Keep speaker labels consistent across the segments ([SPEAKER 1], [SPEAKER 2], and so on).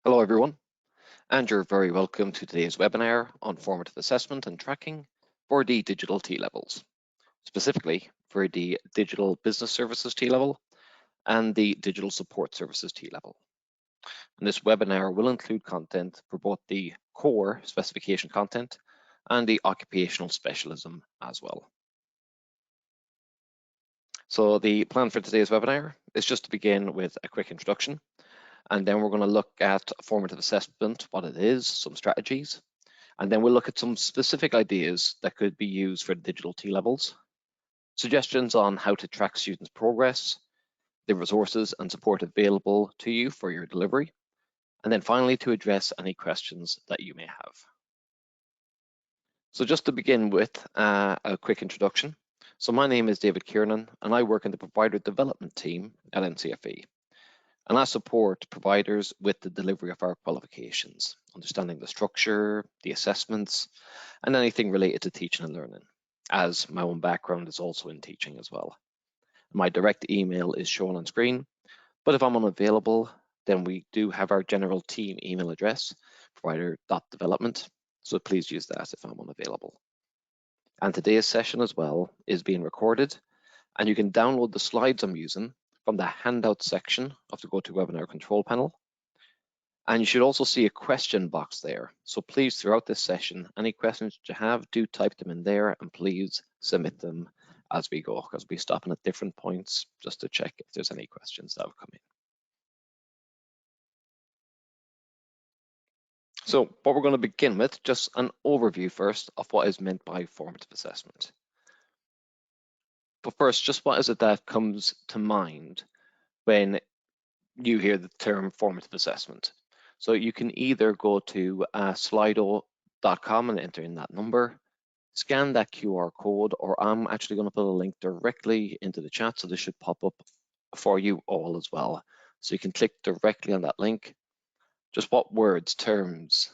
[SPEAKER 1] Hello everyone, and you're very welcome to today's webinar on formative assessment and tracking for the digital T-levels, specifically for the digital business services T-level and the digital support services T-level. And this webinar will include content for both the core specification content and the occupational specialism as well. So the plan for today's webinar is just to begin with a quick introduction. And then we're going to look at formative assessment, what it is, some strategies, and then we'll look at some specific ideas that could be used for digital T-levels, suggestions on how to track students' progress, the resources and support available to you for your delivery, and then finally to address any questions that you may have. So just to begin with a quick introduction. So my name is David Kiernan and I work in the provider development team at NCFE. And I support providers with the delivery of our qualifications, understanding the structure, the assessments, and anything related to teaching and learning, as my own background is also in teaching as well. My direct email is shown on screen, but if I'm unavailable, then we do have our general team email address, provider.development, so please use that if I'm unavailable. And today's session as well is being recorded, and you can download the slides I'm using from the handout section of the GoToWebinar control panel. And you should also see a question box there. So please, throughout this session, any questions that you have, do type them in there and please submit them as we go, because we'll be stopping at different points just to check if there's any questions that have come in. So what we're going to begin with, just an overview first of what is meant by formative assessment. But first, just what is it that comes to mind when you hear the term formative assessment? So you can either go to slido.com and enter in that number, scan that QR code, or I'm actually going to put a link directly into the chat, so this should pop up for you all as well. So you can click directly on that link. Just what words, terms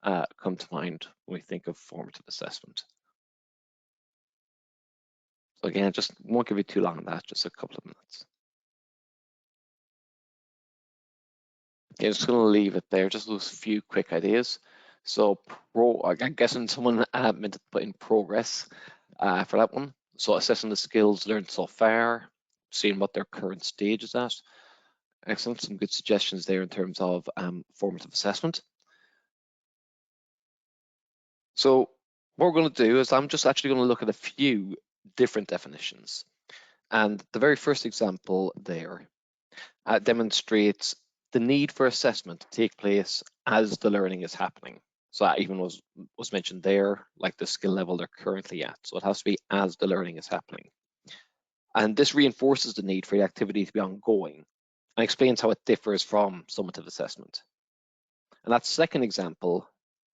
[SPEAKER 1] come to mind when we think of formative assessment? So again, just won't give you too long on that, just a couple of minutes. Okay, just going to leave it there, just those few quick ideas. So I'm guessing someone meant to put in progress for that one. So assessing the skills learned so far, seeing what their current stage is at. Excellent, some good suggestions there in terms of formative assessment. So what we're going to do is I'm just actually going to look at a few different definitions. And the very first example there demonstrates the need for assessment to take place as the learning is happening. So that even was mentioned there, like the skill level they're currently at. So it has to be as the learning is happening. And this reinforces the need for the activity to be ongoing and explains how it differs from summative assessment. And that second example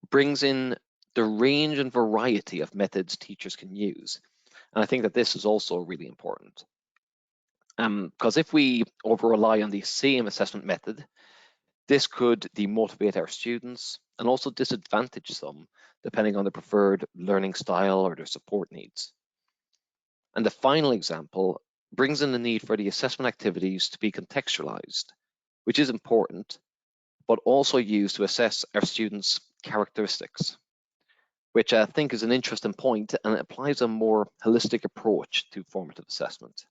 [SPEAKER 1] brings in the range and variety of methods teachers can use. And I think that this is also really important. Because if we over-rely on the same assessment method, this could demotivate our students and also disadvantage some, depending on their preferred learning style or their support needs. And the final example brings in the need for the assessment activities to be contextualized, which is important, but also used to assess our students' characteristics, which I think is an interesting point, and it applies a more holistic approach to formative assessment.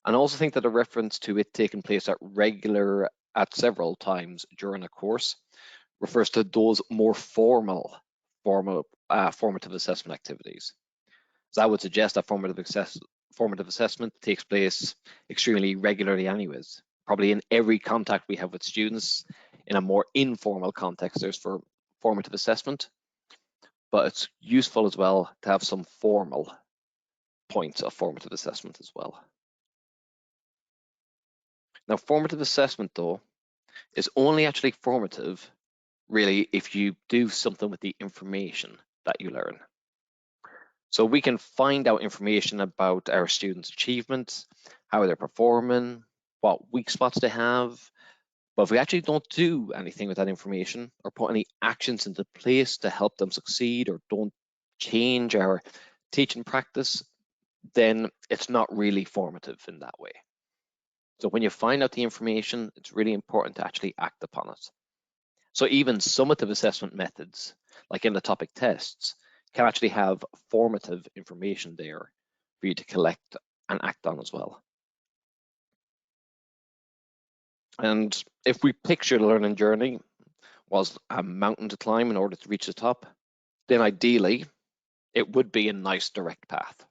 [SPEAKER 1] And I also think that a reference to it taking place at several times during a course refers to those more formative assessment activities. So I would suggest that formative assessment takes place extremely regularly anyways. Probably in every contact we have with students, in a more informal context, there's for formative assessment, but it's useful as well to have some formal points of formative assessment as well. Now, formative assessment, though, is only actually formative, really, if you do something with the information that you learn. So we can find out information about our students' achievements, how they're performing, what weak spots they have. But if we actually don't do anything with that information or put any actions into place to help them succeed, or don't change our teaching practice, then it's not really formative in that way. So when you find out the information, it's really important to actually act upon it. So even summative assessment methods, like in the topic tests, can actually have formative information there for you to collect and act on as well. And if we picture the learning journey was a mountain to climb in order to reach the top, then ideally it would be a nice direct path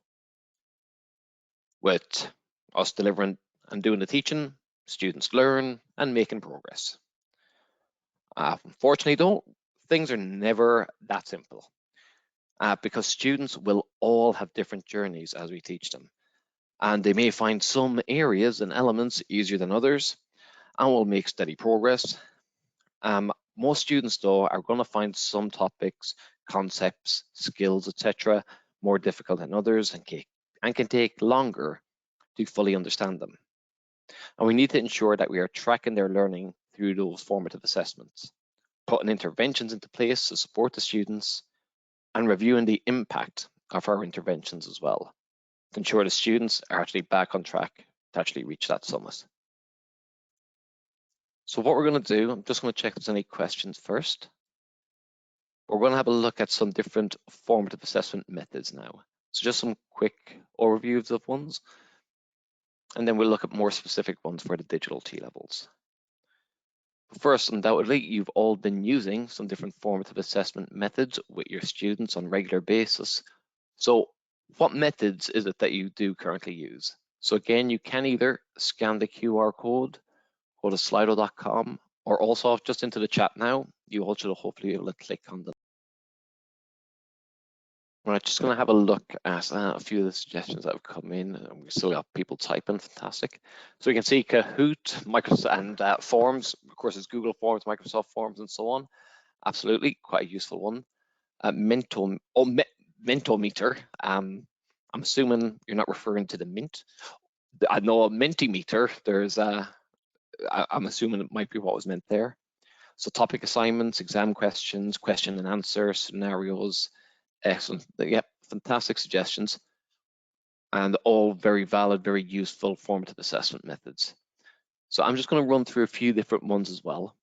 [SPEAKER 1] with us delivering and doing the teaching, students learn and making progress. Unfortunately though, things are never that simple because students will all have different journeys as we teach them. And they may find some areas and elements easier than others and will make steady progress. Most students though are going to find some topics, concepts, skills, etc. more difficult than others and can take longer to fully understand them. And we need to ensure that we are tracking their learning through those formative assessments, putting interventions into place to support the students and reviewing the impact of our interventions as well, to ensure the students are actually back on track to actually reach that summit. So what we're going to do, I'm just going to check if there's any questions first. We're going to have a look at some different formative assessment methods now. So just some quick overviews of ones, and then we'll look at more specific ones for the digital T-levels. First, undoubtedly, you've all been using some different formative assessment methods with your students on a regular basis. So what methods is it that you do currently use? So again, you can either scan the QR code, go to slido.com, or also just into the chat now, you all should hopefully be able to click on the. We're just going to have a look at a few of the suggestions that have come in. We still got people typing, fantastic. So we can see Kahoot, Microsoft, and Forms. Of course, it's Google Forms, Microsoft Forms, and so on. Absolutely, quite a useful one. Mentometer. I'm assuming you're not referring to the Mint. I know a Mentimeter. I'm assuming it might be what was meant there. So topic assignments, exam questions, question and answer, scenarios. Excellent. Yep, fantastic suggestions. And all very valid, very useful formative assessment methods. So I'm just going to run through a few different ones as well.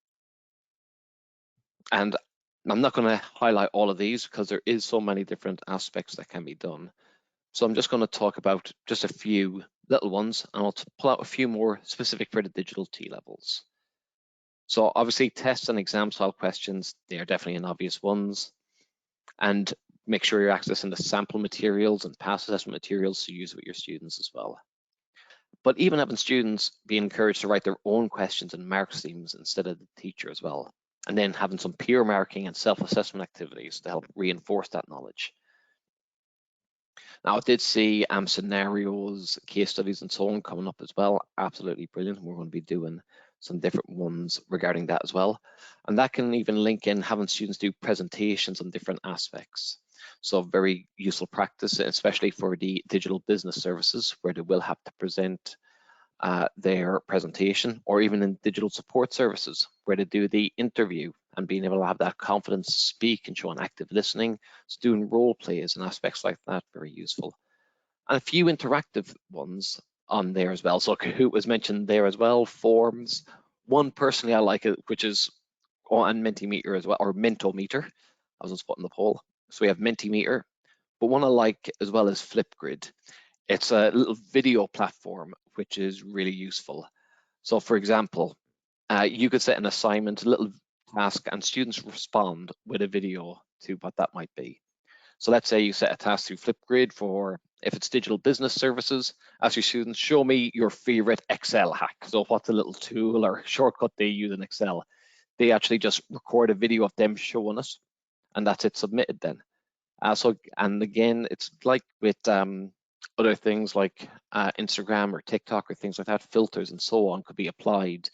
[SPEAKER 1] And I'm not going to highlight all of these because there is so many different aspects that can be done. So I'm just going to talk about just a few little ones, and I'll pull out a few more specific for the digital T-levels. So obviously tests and exam style questions, they are definitely an obvious ones. And make sure you're accessing the sample materials and past assessment materials to use with your students as well. But even having students be encouraged to write their own questions and mark themes instead of the teacher as well. And then having some peer marking and self-assessment activities to help reinforce that knowledge. Now, I did see scenarios, case studies, and so on coming up as well. Absolutely brilliant. We're going to be doing some different ones regarding that as well. And that can even link in having students do presentations on different aspects. So very useful practice, especially for the digital business services, where they will have to present their presentation, or even in digital support services where they do the interview and being able to have that confidence to speak and show an active listening. So doing role plays and aspects like that, very useful. And a few interactive ones on there as well. So Kahoot was mentioned there as well, Forms. One personally I like it, which is, and Mentimeter as well, or Mentometer. I was just putting the poll. So we have Mentimeter, but one I like as well is Flipgrid. It's a little video platform, which is really useful. So for example, you could set an assignment, a little task, and students respond with a video to what that might be. So let's say you set a task through Flipgrid for, if it's digital business services, ask your students, show me your favorite Excel hack. So what's a little tool or shortcut they use in Excel? They actually just record a video of them showing it, and that's it submitted then. And again, it's like with other things like Instagram or TikTok or things like that, filters and so on could be applied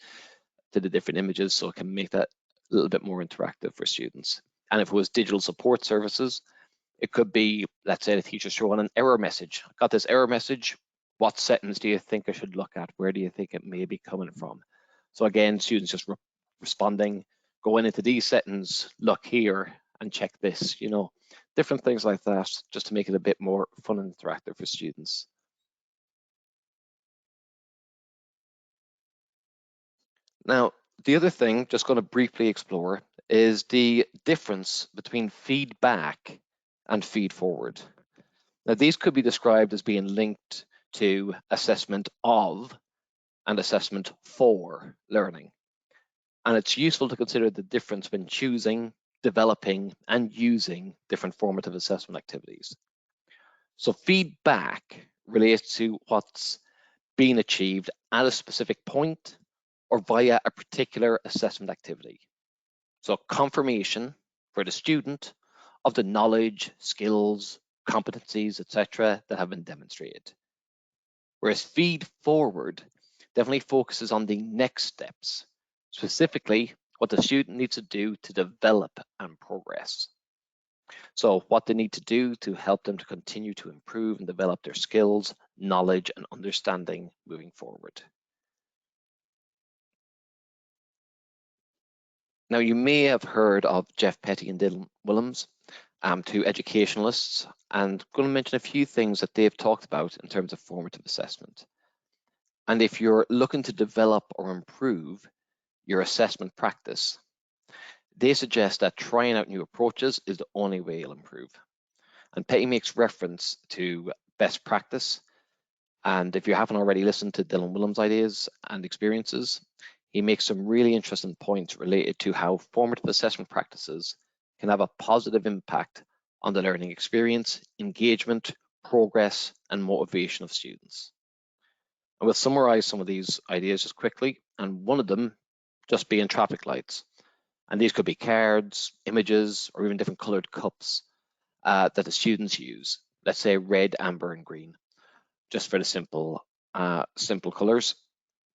[SPEAKER 1] to the different images, so it can make that a little bit more interactive for students. And if it was digital support services, it could be, let's say the teacher's showing an error message. I got this error message. What settings do you think I should look at? Where do you think it may be coming from? So again, students just responding, going into these settings, look here and check this, different things like that, just to make it a bit more fun and interactive for students. Now, the other thing, just going to briefly explore, is the difference between feedback and feed forward. Now, these could be described as being linked to assessment of and assessment for learning. And it's useful to consider the difference when choosing, developing, and using different formative assessment activities. So feedback relates to what's being achieved at a specific point or via a particular assessment activity. So confirmation for the student of the knowledge, skills, competencies, etc., that have been demonstrated. Whereas feed forward definitely focuses on the next steps, specifically what the student needs to do to develop and progress. So what they need to do to help them to continue to improve and develop their skills, knowledge, and understanding moving forward. Now, you may have heard of Jeff Petty and Dylan Willems, two educationalists, and I'm going to mention a few things that they've talked about in terms of formative assessment. And if you're looking to develop or improve your assessment practice, they suggest that trying out new approaches is the only way you'll improve. And Petty makes reference to best practice. And if you haven't already listened to Dylan Willems' ideas and experiences, he makes some really interesting points related to how formative assessment practices can have a positive impact on the learning experience, engagement, progress, and motivation of students. And we'll summarize some of these ideas just quickly, and one of them just being traffic lights. And these could be cards, images, or even different colored cups that the students use. Let's say red, amber, and green, just for the simple colors.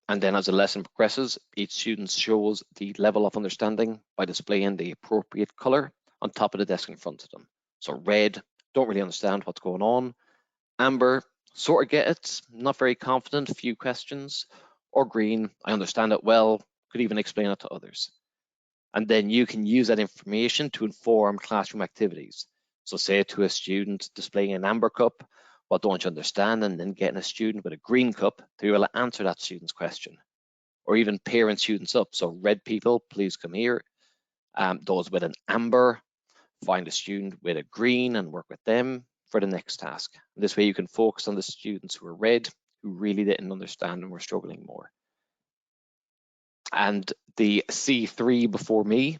[SPEAKER 1] And then as the lesson progresses, each student shows the level of understanding by displaying the appropriate color on top of the desk in front of them. So red, don't really understand what's going on. Amber, sort of get it, not very confident, few questions. Or green, I understand it well, could even explain it to others. And then you can use that information to inform classroom activities. So say to a student displaying an amber cup, what don't you understand? And then getting a student with a green cup to be able to answer that student's question. Or even pairing students up. So red people, please come here. Those with an amber, find a student with a green and work with them for the next task. This way you can focus on the students who are red, who really didn't understand and were struggling more. And the C3 before me,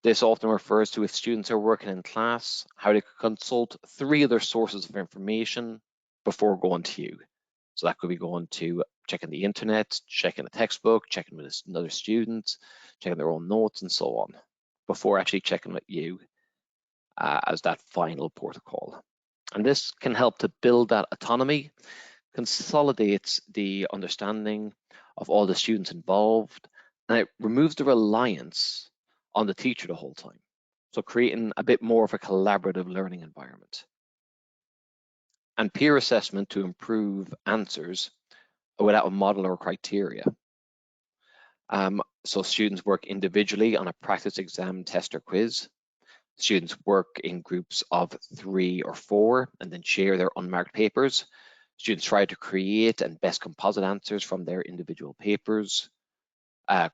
[SPEAKER 1] this often refers to if students are working in class, how they could consult 3 other sources of information before going to you. So that could be going to checking the internet, checking a textbook, checking with another student, checking their own notes and so on, before actually checking with you as that final protocol. And this can help to build that autonomy, consolidates the understanding of all the students involved, and it removes the reliance on the teacher the whole time. So creating a bit more of a collaborative learning environment. And peer assessment to improve answers without a model or criteria. So students work individually on a practice exam, test, or quiz. Students work in groups of 3 or 4 and then share their unmarked papers. Students try to create and best composite answers from their individual papers.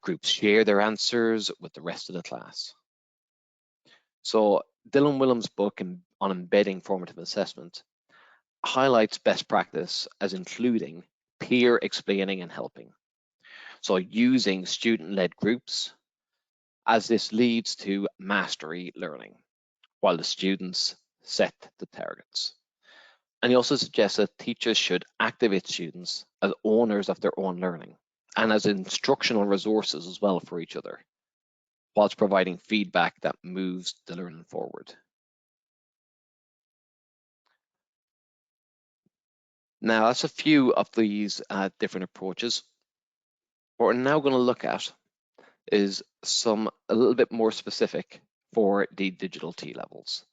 [SPEAKER 1] Groups share their answers with the rest of the class. So Dylan Willems' book on embedding formative assessment highlights best practice as including peer explaining and helping. So using student-led groups, as this leads to mastery learning, while the students set the targets. And he also suggests that teachers should activate students as owners of their own learning and as instructional resources as well for each other, whilst providing feedback that moves the learning forward. Now, that's a few of these different approaches. What we're now going to look at is some a little bit more specific for the digital T levels.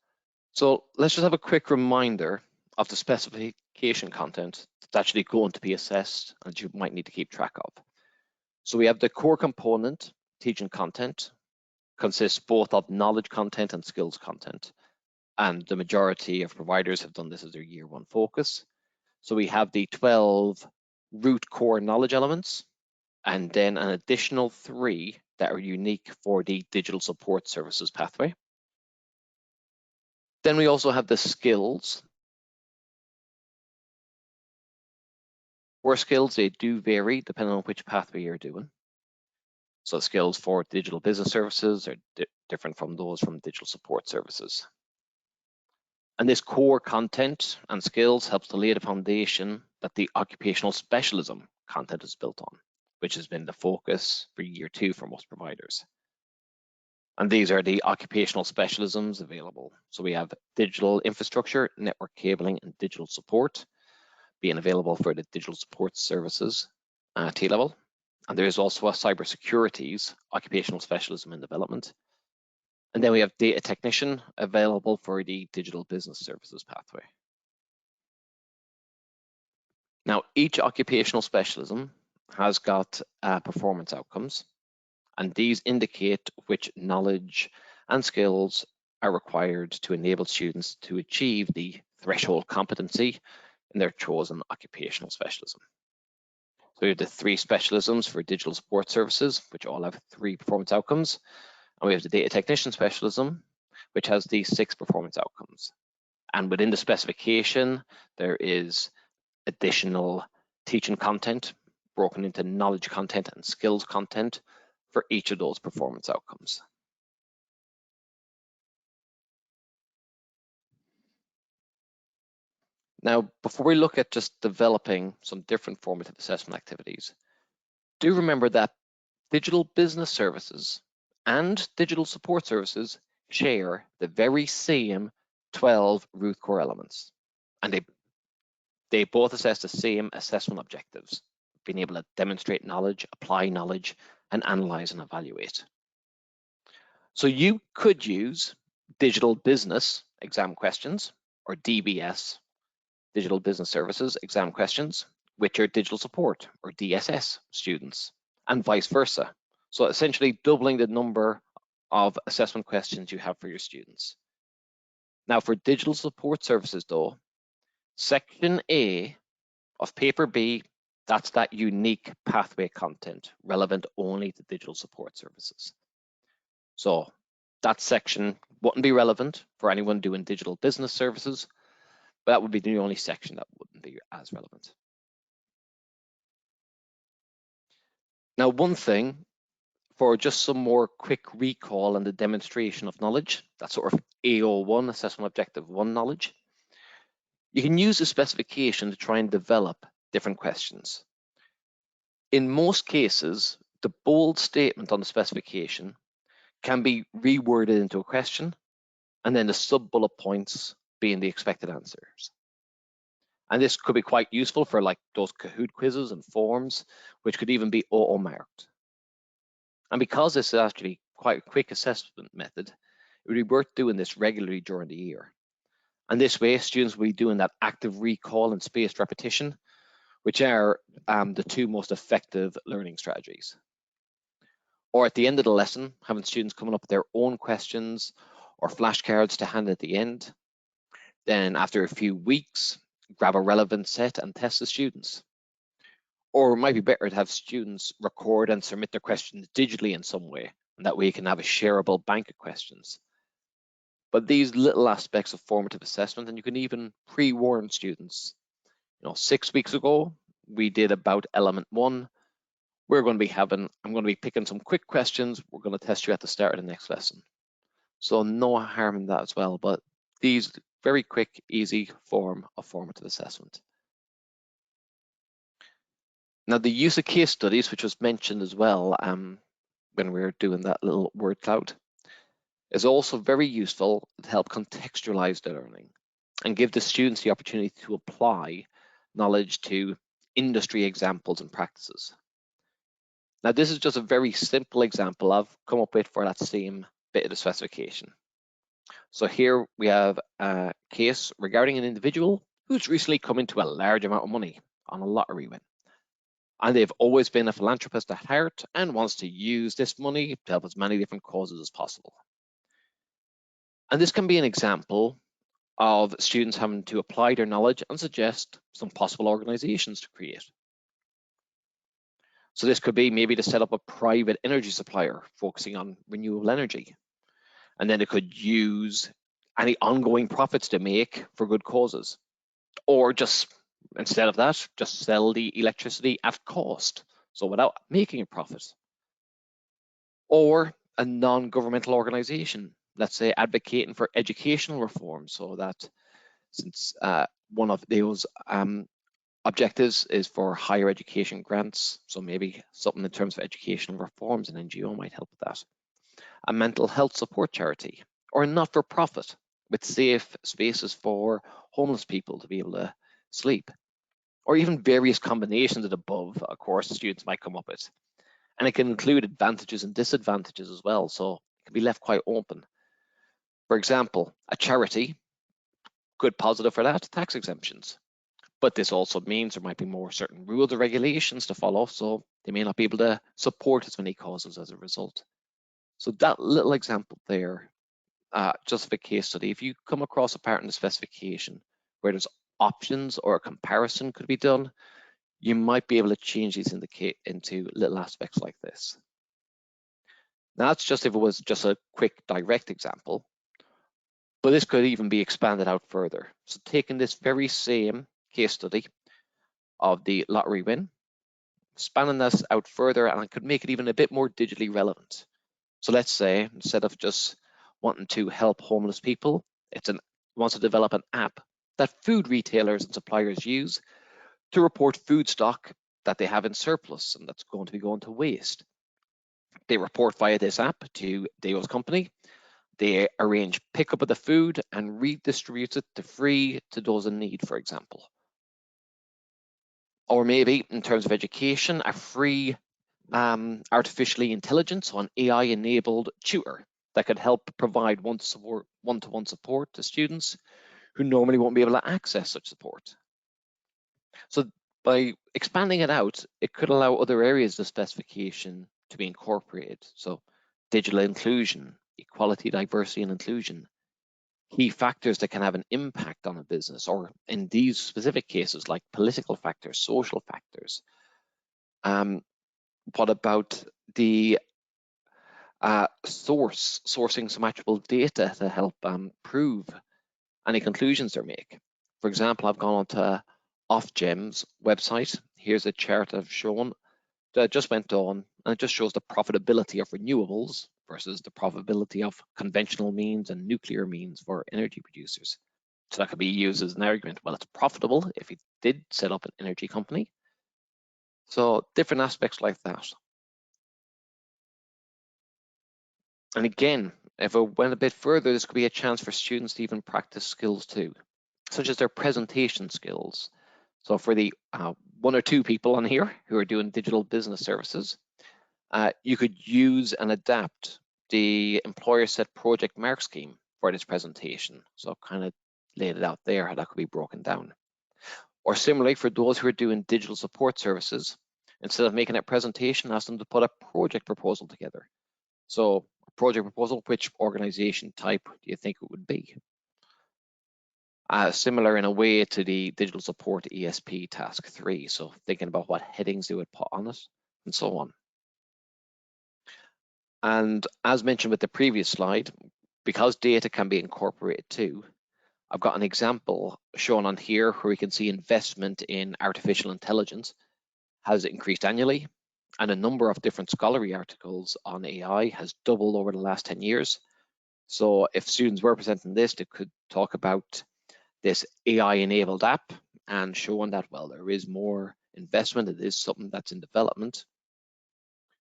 [SPEAKER 1] So let's just have a quick reminder of the specification content that's actually going to be assessed and that you might need to keep track of. So we have the core component, teaching content, consists both of knowledge content and skills content. And the majority of providers have done this as their year 1 focus. So we have the 12 root core knowledge elements, and then an additional 3 that are unique for the digital support services pathway. Then we also have the skills. Core skills, they do vary depending on which pathway you're doing. So skills for digital business services are different from those from digital support services. And this core content and skills helps to lay the foundation that the occupational specialism content is built on, which has been the focus for year 2 for most providers. And these are the occupational specialisms available. So we have digital infrastructure, network cabling, and digital support being available for the digital support services T-level. And there is also a cybersecurities occupational specialism in development. And then we have data technician available for the digital business services pathway. Now, each occupational specialism has got performance outcomes, and these indicate which knowledge and skills are required to enable students to achieve the threshold competency in their chosen occupational specialism. So we have the 3 specialisms for digital support services, which all have 3 performance outcomes. And we have the data technician specialism, which has the 6 performance outcomes. And within the specification, there is additional teaching content broken into knowledge content and skills content for each of those performance outcomes. Now, before we look at just developing some different formative assessment activities, do remember that digital business services and digital support services share the very same 12 root core elements, and they both assess the same assessment objectives, being able to demonstrate knowledge, apply knowledge, and analyze and evaluate. So you could use digital business exam questions, or DBS, digital business services exam questions, with your digital support, or DSS students, and vice versa. So essentially doubling the number of assessment questions you have for your students. Now for digital support services though, section A of paper B, that's that unique pathway content relevant only to digital support services. So that section wouldn't be relevant for anyone doing digital business services, but that would be the only section that wouldn't be as relevant. Now, one thing for just some more quick recall and the demonstration of knowledge, that sort of AO1, Assessment Objective 1 knowledge, you can use the specification to try and develop different questions. In most cases, the bold statement on the specification can be reworded into a question, and then the sub-bullet points being the expected answers. And this could be quite useful for like those Kahoot quizzes and forms, which could even be auto-marked. And because this is actually quite a quick assessment method, it would be worth doing this regularly during the year. And this way, students will be doing that active recall and spaced repetition, which are the 2 most effective learning strategies. Or at the end of the lesson, having students coming up with their own questions or flashcards to hand at the end. Then after a few weeks, grab a relevant set and test the students. Or it might be better to have students record and submit their questions digitally in some way, and that way you can have a shareable bank of questions. But these little aspects of formative assessment, and you can even pre-warn students. 6 weeks ago, we did about element 1. I'm going to be picking some quick questions. We're going to test you at the start of the next lesson. So no harm in that as well, but these very quick, easy form of formative assessment. Now, the use of case studies, which was mentioned as well when we were doing that little word cloud, is also very useful to help contextualize the learning and give the students the opportunity to apply knowledge to industry examples and practices. Now, this is just a very simple example I've come up with for that same bit of the specification. So here we have a case regarding an individual who's recently come into a large amount of money on a lottery win. And they've always been a philanthropist at heart and wants to use this money to help as many different causes as possible. And this can be an example of students having to apply their knowledge and suggest some possible organizations to create. So this could be maybe to set up a private energy supplier focusing on renewable energy. And then it could use any ongoing profits they make for good causes. Or just, instead of that, just sell the electricity at cost, so without making a profit. Or a non-governmental organization, let's say advocating for educational reform, so that since one of those objectives is for higher education grants, so maybe something in terms of educational reforms, an NGO might help with that. A mental health support charity, or a not-for-profit with safe spaces for homeless people to be able to sleep, or even various combinations of the above, of course, students might come up with. And it can include advantages and disadvantages as well, so it can be left quite open. For example, a charity, good positive for that, tax exemptions. But this also means there might be more certain rules or regulations to follow, so they may not be able to support as many causes as a result. So that little example there, just of a case study, if you come across a part in the specification where there's options or a comparison could be done, you might be able to change these into little aspects like this. Now that's just if it was just a quick direct example, but this could even be expanded out further. So taking this very same case study of the lottery win, spanning this out further, and I could make it even a bit more digitally relevant. So let's say instead of just wanting to help homeless people, it wants to develop an app that food retailers and suppliers use to report food stock that they have in surplus and that's going to be going to waste. They report via this app to Deo's company. They arrange pickup of the food and redistribute it to free to those in need, for example. Or maybe in terms of education, a free artificially intelligent, so an AI-enabled tutor that could help provide one-to-one support to students who normally won't be able to access such support. So by expanding it out, it could allow other areas of the specification to be incorporated. So digital inclusion, equality, diversity, and inclusion, key factors that can have an impact on a business, or in these specific cases, like political factors, social factors. What about the sourcing some actual data to help prove any conclusions they make? For example, I've gone on to Ofgem's website. Here's a chart I've shown that just went on, and it just shows the profitability of renewables versus the profitability of conventional means and nuclear means for energy producers. So that could be used as an argument. Well, it's profitable if you did set up an energy company. So different aspects like that. And again, if it went a bit further, this could be a chance for students to even practice skills too, such as their presentation skills. So for the one or two people on here who are doing digital business services, you could use and adapt the employer set project mark scheme for this presentation. So I've kind of laid it out there, how that could be broken down. Or similarly, for those who are doing digital support services, instead of making a presentation, ask them to put a project proposal together. So a project proposal, which organization type do you think it would be? Similar in a way to the digital support ESP task 3. So thinking about what headings they would put on it and so on. And as mentioned with the previous slide, because data can be incorporated too, I've got an example shown on here where we can see investment in artificial intelligence has increased annually, and a number of different scholarly articles on AI has doubled over the last 10 years. So if students were presenting this, they could talk about this AI-enabled app and showing that, well, there is more investment, it is something that's in development.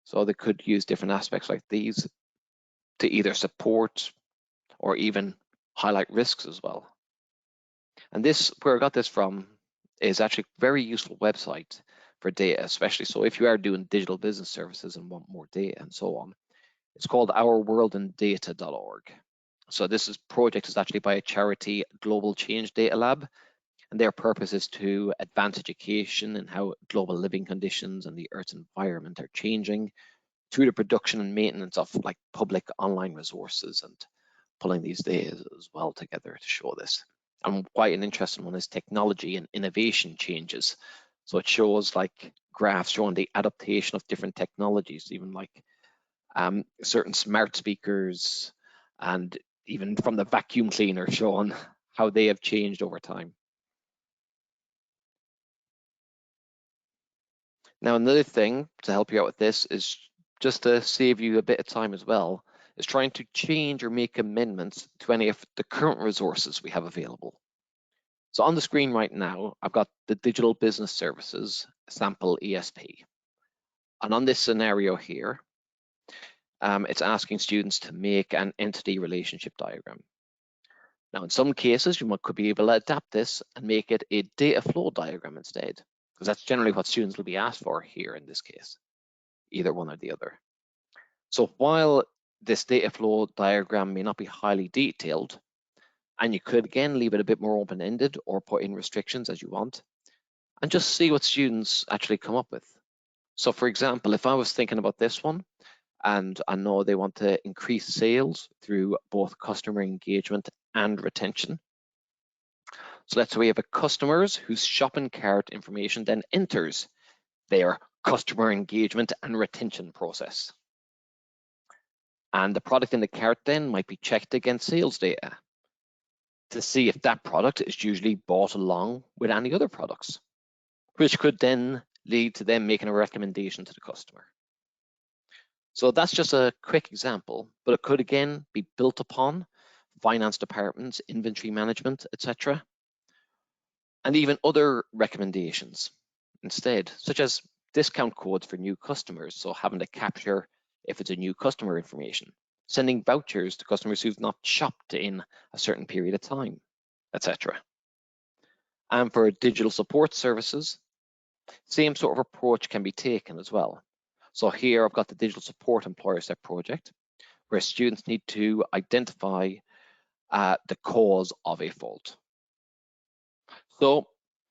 [SPEAKER 1] So they could use different aspects like these to either support or even highlight risks as well. And this, where I got this from, is actually a very useful website for data, especially so if you are doing digital business services and want more data and so on. It's called ourworldindata.org. So this project is actually by a charity, Global Change Data Lab, and their purpose is to advance education and how global living conditions and the Earth's environment are changing through the production and maintenance of like public online resources, and pulling these data as well together to show this. And quite an interesting one is technology and innovation changes. So it shows like graphs showing the adaptation of different technologies, even like certain smart speakers, and even from the vacuum cleaner showing how they have changed over time. Now, another thing to help you out with this is just to save you a bit of time as well, is trying to change or make amendments to any of the current resources we have available. So on the screen right now, I've got the Digital Business Services sample ESP. And on this scenario here, it's asking students to make an entity relationship diagram. Now, in some cases, you could be able to adapt this and make it a data flow diagram instead, because that's generally what students will be asked for here in this case, either one or the other. So while this data flow diagram may not be highly detailed, and you could again leave it a bit more open-ended or put in restrictions as you want, and just see what students actually come up with. So for example, if I was thinking about this one, and I know they want to increase sales through both customer engagement and retention. So let's say we have a customers whose shopping cart information then enters their customer engagement and retention process. And the product in the cart then might be checked against sales data to see if that product is usually bought along with any other products, which could then lead to them making a recommendation to the customer. So that's just a quick example, but it could again be built upon finance departments, inventory management, etc., and even other recommendations instead, such as discount codes for new customers, so having to capture if it's a new customer information, sending vouchers to customers who've not shopped in a certain period of time, etc. And for digital support services, same sort of approach can be taken as well. So here I've got the digital support employer step project, where students need to identify the cause of a fault. So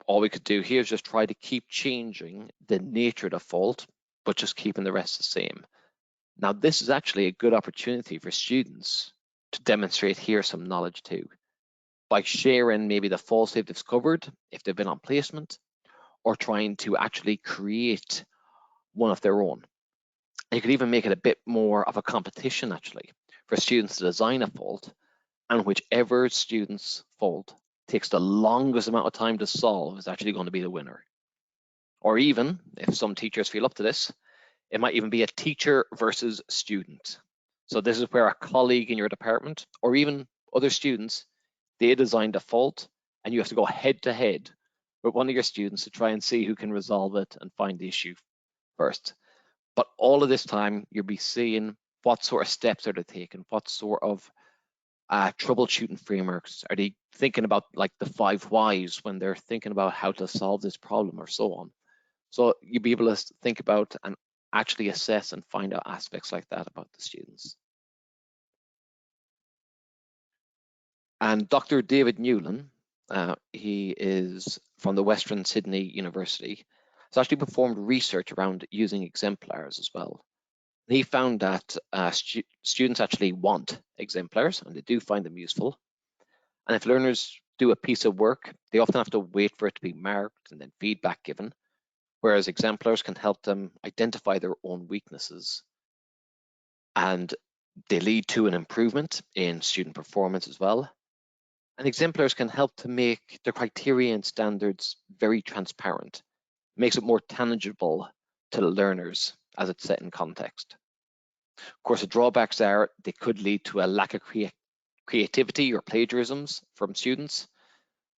[SPEAKER 1] all we could do here is just try to keep changing the nature of the fault, but just keeping the rest the same. Now, this is actually a good opportunity for students to demonstrate here some knowledge too, by sharing maybe the faults they've discovered, if they've been on placement, or trying to actually create one of their own. And you could even make it a bit more of a competition actually for students to design a fault, and whichever student's fault takes the longest amount of time to solve is actually going to be the winner. Or even, if some teachers feel up to this, it might even be a teacher versus student. So this is where a colleague in your department, or even other students, they designed a fault, and you have to go head to head with one of your students to try and see who can resolve it and find the issue first. But all of this time, you'll be seeing what sort of steps are they taking, what sort of troubleshooting frameworks are they thinking about, like the 5 whys when they're thinking about how to solve this problem or so on. So you'll be able to think about and actually assess and find out aspects like that about the students. And Dr. David Newland, he is from the Western Sydney University, has actually performed research around using exemplars as well. He found that students actually want exemplars and they do find them useful. And if learners do a piece of work, they often have to wait for it to be marked and then feedback given, whereas exemplars can help them identify their own weaknesses. And they lead to an improvement in student performance as well. And exemplars can help to make the criteria and standards very transparent, makes it more tangible to the learners as it's set in context. Of course, the drawbacks are they could lead to a lack of creativity or plagiarisms from students.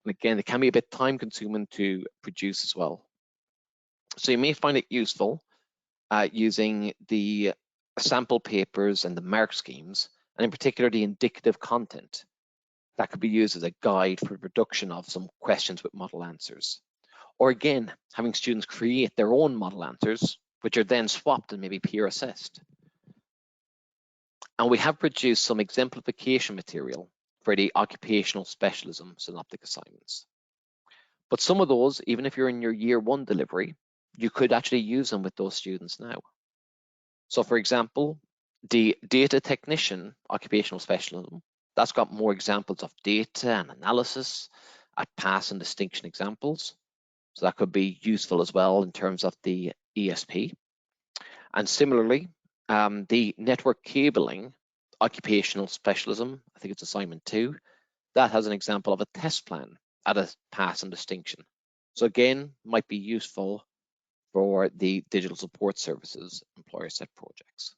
[SPEAKER 1] And again, it can be a bit time consuming to produce as well. So you may find it useful using the sample papers and the mark schemes, and in particular, the indicative content that could be used as a guide for the production of some questions with model answers. Or again, having students create their own model answers, which are then swapped and maybe peer assessed. And we have produced some exemplification material for the occupational specialism synoptic assignments. But some of those, even if you're in your year 1 delivery, you could actually use them with those students now. So for example, the data technician occupational specialism, that's got more examples of data and analysis at pass and distinction examples. So that could be useful as well in terms of the ESP. And similarly, the network cabling, occupational specialism, I think it's assignment 2, that has an example of a test plan at a pass and distinction. So again, might be useful for the digital support services employer set projects.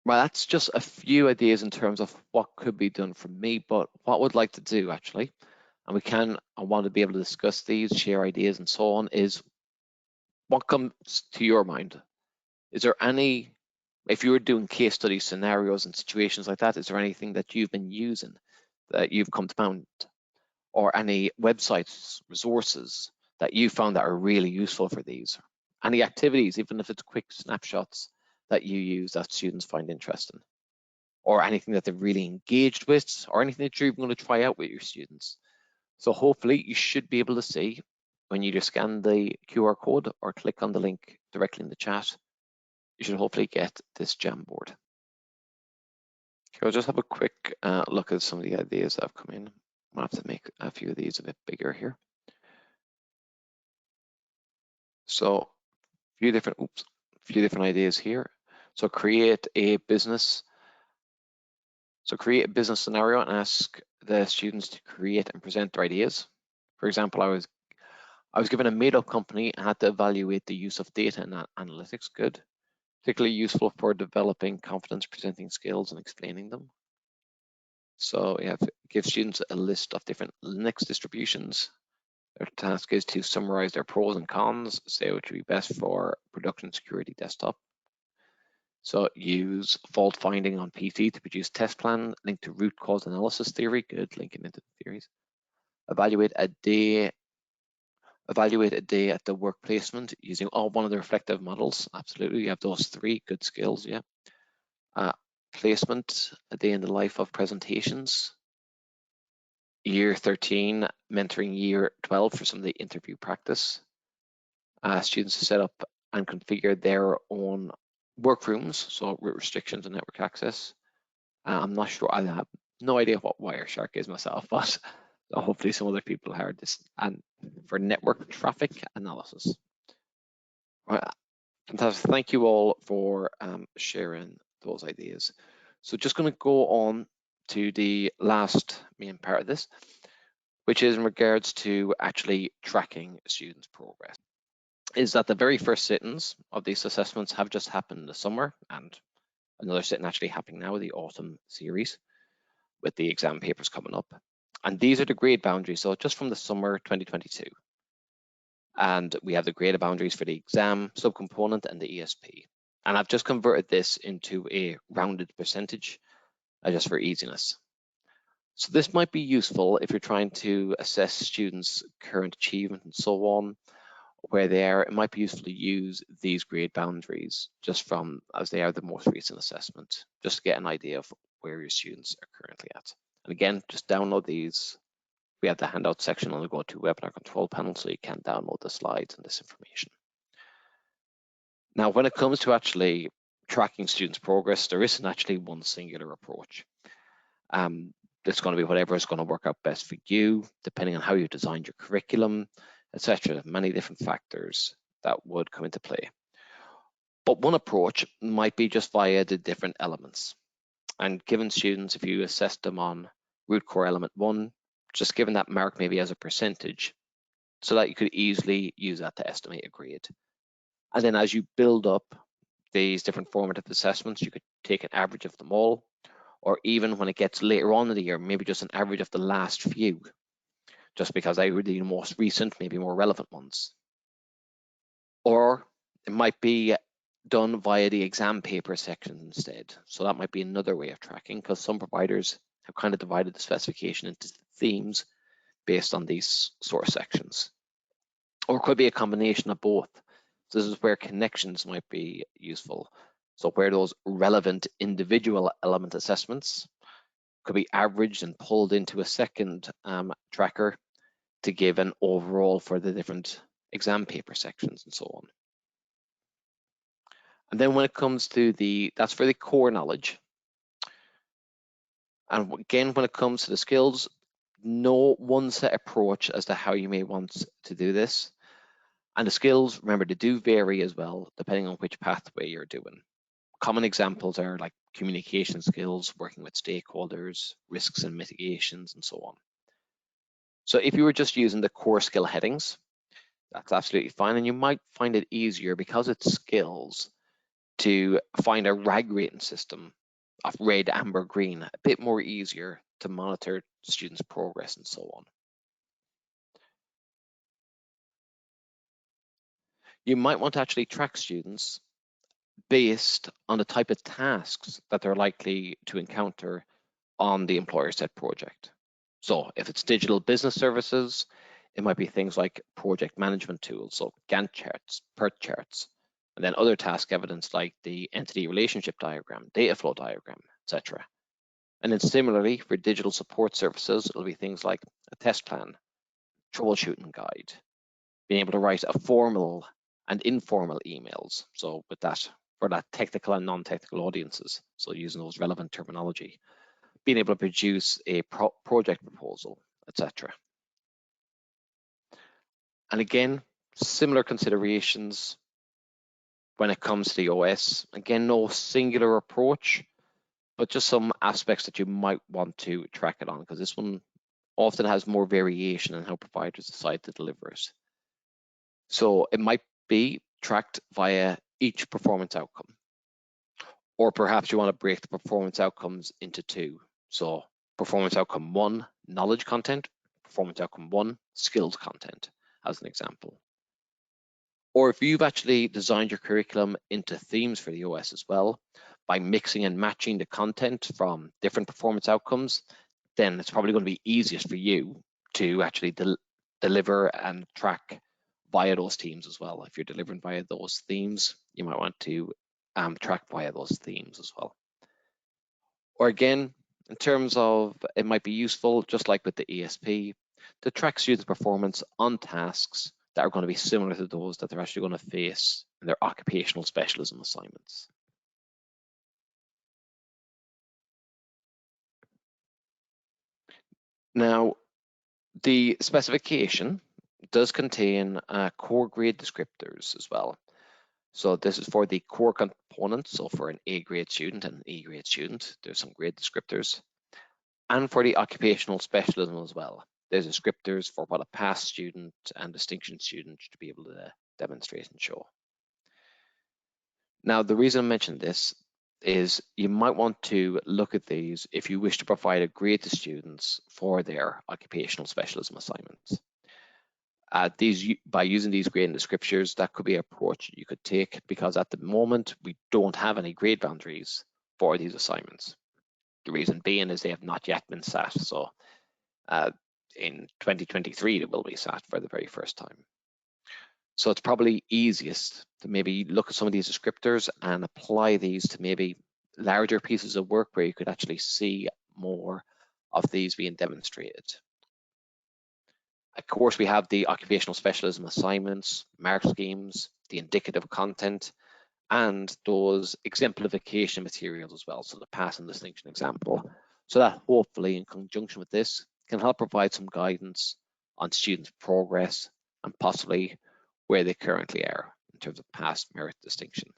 [SPEAKER 1] Well, that's just a few ideas in terms of what could be done from me, but what I would like to do actually, and I want to be able to discuss these, share ideas and so on, is what comes to your mind? Is there any, if you were doing case study scenarios and situations like that, is there anything that you've been using that you've come to find, or any websites, resources that you found that are really useful for these? Any activities, even if it's quick snapshots, that you use that students find interesting? Or anything that they're really engaged with, or anything that you're even going to try out with your students. So hopefully you should be able to see when you either scan the QR code or click on the link directly in the chat, you should hopefully get this Jamboard. Okay, I'll just have a quick look at some of the ideas that have come in. I'll have to make a few of these a bit bigger here. So a few different ideas here. So create a business scenario and ask the students to create and present their ideas. For example, I was given a made-up company and had to evaluate the use of data and analytics. Good. Particularly useful for developing confidence presenting skills and explaining them. So we have give students a list of different Linux distributions. Their task is to summarize their pros and cons, say which would be best for production security desktop. So use fault finding on PC to produce test plan, link to root cause analysis theory, good, linking into the theories. Evaluate a day at the work placement using one of the reflective models. Absolutely, you have those 3 good skills, yeah. Placement, a day in the life of presentations. Year 13, mentoring year 12 for some of the interview practice. Students to set up and configure their own workrooms, so with restrictions on network access. I'm not sure, I have no idea what Wireshark is myself, but hopefully some other people heard this. And for network traffic analysis. Fantastic, thank you all for sharing those ideas. So just going to go on to the last main part of this, which is in regards to actually tracking students' progress. Is that the very first sittings of these assessments have just happened in the summer, and another sitting actually happening now, the autumn series, with the exam papers coming up. And these are the grade boundaries, so just from the summer 2022. And we have the grade boundaries for the exam subcomponent and the ESP. And I've just converted this into a rounded percentage just for easiness. So this might be useful if you're trying to assess students' current achievement and so on, where they are. It might be useful to use these grade boundaries just from, as they are the most recent assessment, just to get an idea of where your students are currently at. And again, just download these. We have the handout section on the Go to Webinar Control panel, so you can download the slides and this information. Now, when it comes to actually tracking students' progress, there isn't actually one singular approach. It's going to be whatever is going to work out best for you, depending on how you designed your curriculum, etc. Many different factors that would come into play. But one approach might be just via the different elements. And given students, if you assess them on root core element 1, just given that mark maybe as a percentage, so that you could easily use that to estimate a grade. And then as you build up these different formative assessments, you could take an average of them all, or even when it gets later on in the year, maybe just an average of the last few, just because they were the most recent, maybe more relevant ones. Or it might be done via the exam paper section instead. So that might be another way of tracking, because some providers have kind of divided the specification into themes based on these sort of sections. Or it could be a combination of both. So this is where connections might be useful. So where those relevant individual element assessments could be averaged and pulled into a second tracker to give an overall for the different exam paper sections and so on. And then when it comes to that's for the core knowledge. And again, when it comes to the skills, no one set approach as to how you may want to do this. And the skills, remember, they do vary as well, depending on which pathway you're doing. Common examples are like communication skills, working with stakeholders, risks and mitigations, and so on. So if you were just using the core skill headings, that's absolutely fine. And you might find it easier because it's skills to find a RAG rating system of red, amber, green, a bit more easier to monitor students' progress and so on. You might want to actually track students based on the type of tasks that they're likely to encounter on the employer set project. So if it's digital business services, it might be things like project management tools, so Gantt charts, PERT charts, and then other task evidence like the entity relationship diagram, data flow diagram, etc. And then similarly for digital support services, it'll be things like a test plan, troubleshooting guide, being able to write a formal and informal emails. So with that, for that technical and non-technical audiences, so using those relevant terminology, being able to produce a project proposal, etc. And again, similar considerations when it comes to the OS. Again, no singular approach, but just some aspects that you might want to track it on, because this one often has more variation in how providers decide to deliver it. So it might be tracked via each performance outcome, or perhaps you want to break the performance outcomes into two. So performance outcome 1, knowledge content, performance outcome 1, skills content, as an example. Or if you've actually designed your curriculum into themes for the OS as well, by mixing and matching the content from different performance outcomes, then it's probably going to be easiest for you to actually deliver and track via those themes as well. If you're delivering via those themes, you might want to track via those themes as well. Or again, in terms of, it might be useful, just like with the ESP, to track students' performance on tasks that are going to be similar to those that they're actually going to face in their occupational specialism assignments. Now, the specification does contain core grade descriptors as well. So this is for the core components. So for an A grade student and an E grade student, there's some grade descriptors. And for the occupational specialism as well, there's descriptors for what a pass student and distinction student should be able to demonstrate and show. Now, the reason I mentioned this is you might want to look at these if you wish to provide a grade to students for their occupational specialism assignments. By using these grading descriptors, that could be an approach you could take, because at the moment we don't have any grade boundaries for these assignments. The reason being is they have not yet been set. So in 2023, they will be set for the very first time. So it's probably easiest to maybe look at some of these descriptors and apply these to maybe larger pieces of work where you could actually see more of these being demonstrated. Of course, we have the occupational specialism assignments, mark schemes, the indicative content, and those exemplification materials as well, so the pass and distinction example. So that hopefully in conjunction with this can help provide some guidance on students' progress and possibly where they currently are in terms of pass, merit, distinction.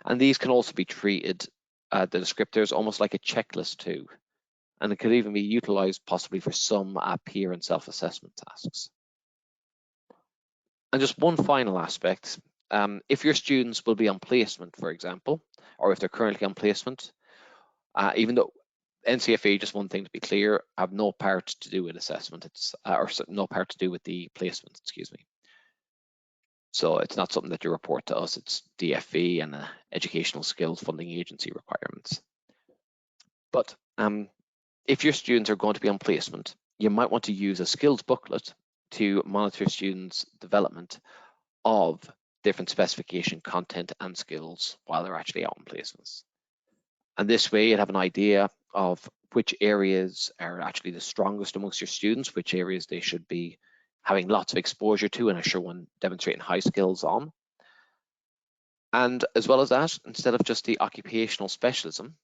[SPEAKER 1] And these can also be treated, the descriptors, almost like a checklist too. And it could even be utilized possibly for some peer and self-assessment tasks. And just one final aspect, if your students will be on placement, for example, or if they're currently on placement, even though NCFA, just one thing to be clear, have no part to do with assessment, or no part to do with the placement, excuse me. So it's not something that you report to us, it's DFE and Educational Skills Funding Agency requirements. But if your students are going to be on placement, you might want to use a skills booklet to monitor students' development of different specification content and skills while they're actually out on placements. And this way you'd have an idea of which areas are actually the strongest amongst your students, which areas they should be having lots of exposure to and are showing, demonstrating high skills on. And as well as that, instead of just the occupational specialism,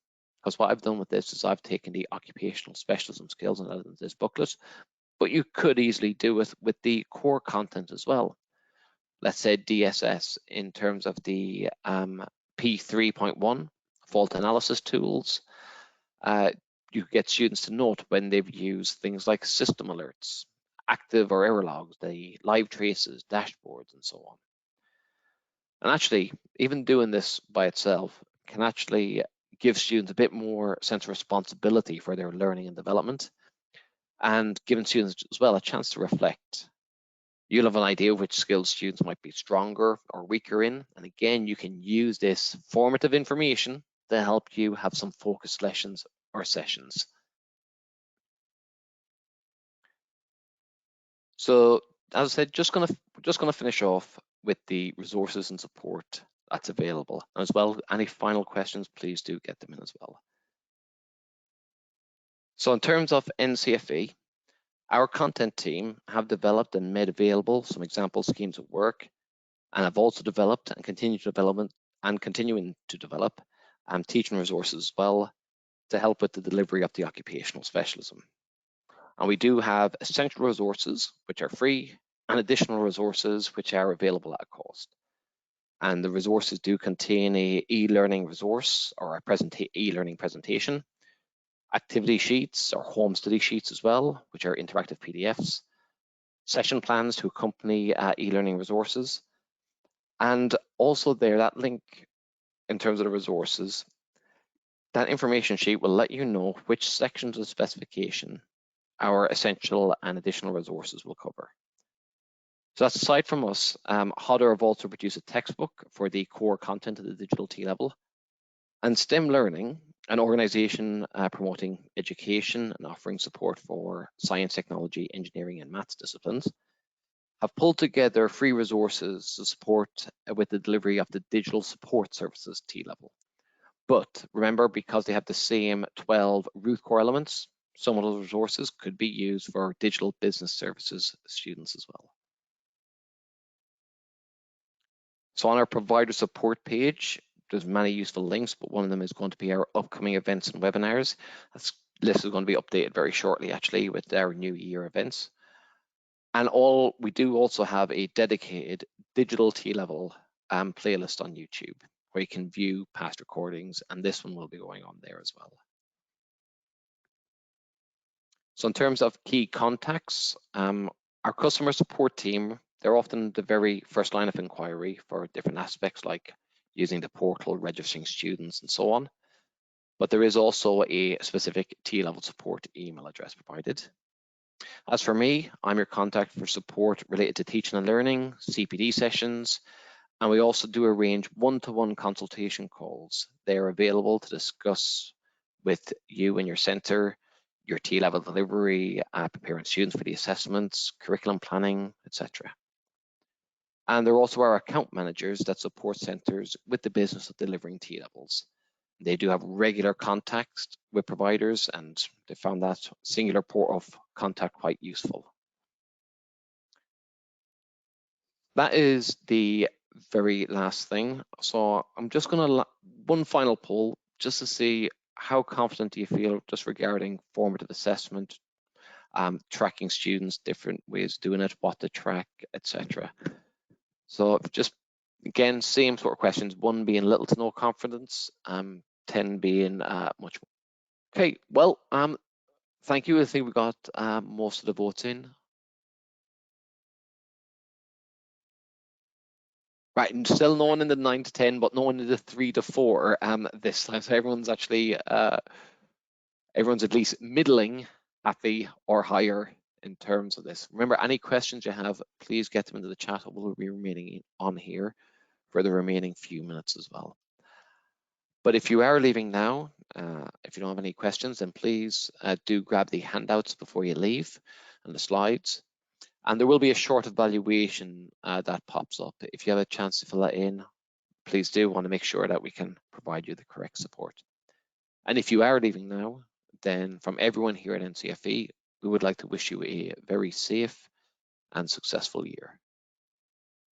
[SPEAKER 1] Because what I've done with this is I've taken the occupational specialism skills and added into this booklet, but you could easily do it with the core content as well. Let's say DSS in terms of the P3.1 fault analysis tools. You get students to note when they've used things like system alerts, active or error logs, the live traces, dashboards, and so on. And actually, even doing this by itself can actually give students a bit more sense of responsibility for their learning and development, and giving students as well a chance to reflect. You'll have an idea which skills students might be stronger or weaker in, and again, you can use this formative information to help you have some focused lessons or sessions. So, as I said, just gonna finish off with the resources and support that's available. And as well, any final questions, please do get them in as well. So in terms of NCFE, our content team have developed and made available some example schemes of work, and have also developed and continuing to develop teaching resources as well to help with the delivery of the occupational specialism. And we do have essential resources which are free and additional resources which are available at a cost. And the resources do contain a e-learning resource or a e-learning presentation, activity sheets or home study sheets as well, which are interactive PDFs, session plans to accompany e-learning resources, and also there, that link in terms of the resources, that information sheet will let you know which sections of the specification our essential and additional resources will cover. So that's aside from us. Hodder have also produced a textbook for the core content of the digital T-level. And STEM Learning, an organization promoting education and offering support for science, technology, engineering, and maths disciplines, have pulled together free resources to support with the delivery of the digital support services T-level. But remember, because they have the same 12 root core elements, some of those resources could be used for digital business services students as well. So on our provider support page, there's many useful links, but one of them is going to be our upcoming events and webinars. This list is going to be updated very shortly, actually, with our new year events. And we do also have a dedicated digital T-level playlist on YouTube where you can view past recordings, and this one will be going on there as well. So in terms of key contacts, our customer support team, they're often the very first line of inquiry for different aspects like using the portal, registering students, and so on. But there is also a specific T-level support email address provided. As for me, I'm your contact for support related to teaching and learning, CPD sessions, and we also do arrange one-to-one consultation calls. They are available to discuss with you and your centre, your T-level delivery, preparing students for the assessments, curriculum planning, etc. And there are also our account managers that support centres with the business of delivering T-levels. They do have regular contacts with providers, and they found that singular port of contact quite useful. That is the very last thing. So I'm just going to one final poll just to see how confident do you feel just regarding formative assessment, tracking students, different ways of doing it, what to track, etc. So just again, same sort of questions, 1 being little to no confidence, 10 being much more. Okay, well, thank you. I think we got most of the votes in. Right, and still no one in the 9 to 10, but no one in the 3 to 4 this time. So everyone's actually, everyone's at least middling, happy, or higher in terms of this. Remember, any questions you have, please get them into the chat. We'll be remaining on here for the remaining few minutes as well. But if you are leaving now, if you don't have any questions, then please do grab the handouts before you leave and the slides. And there will be a short evaluation that pops up. If you have a chance to fill that in, please do. Want to make sure that we can provide you the correct support. And if you are leaving now, then from everyone here at NCFE, we would like to wish you a very safe and successful year.